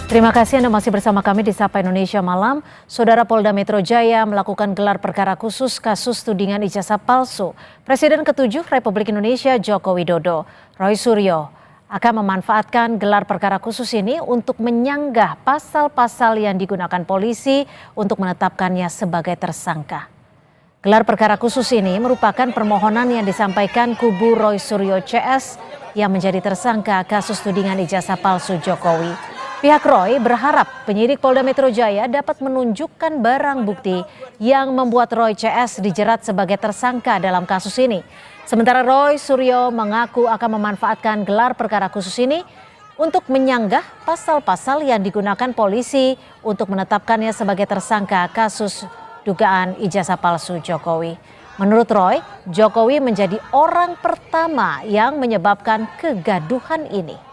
Terima kasih Anda masih bersama kami di Sapa Indonesia Malam. Saudara Polda Metro Jaya melakukan gelar perkara khusus kasus tudingan ijazah palsu. Presiden ke-7 Republik Indonesia Joko Widodo, Roy Suryo, akan memanfaatkan gelar perkara khusus ini untuk menyanggah pasal-pasal yang digunakan polisi untuk menetapkannya sebagai tersangka. Gelar perkara khusus ini merupakan permohonan yang disampaikan kubu Roy Suryo CS yang menjadi tersangka kasus tudingan ijazah palsu Jokowi. Pihak Roy berharap penyidik Polda Metro Jaya dapat menunjukkan barang bukti yang membuat Roy CS dijerat sebagai tersangka dalam kasus ini. Sementara Roy Suryo mengaku akan memanfaatkan gelar perkara khusus ini untuk menyanggah pasal-pasal yang digunakan polisi untuk menetapkannya sebagai tersangka kasus dugaan ijazah palsu Jokowi. Menurut Roy, Jokowi menjadi orang pertama yang menyebabkan kegaduhan ini.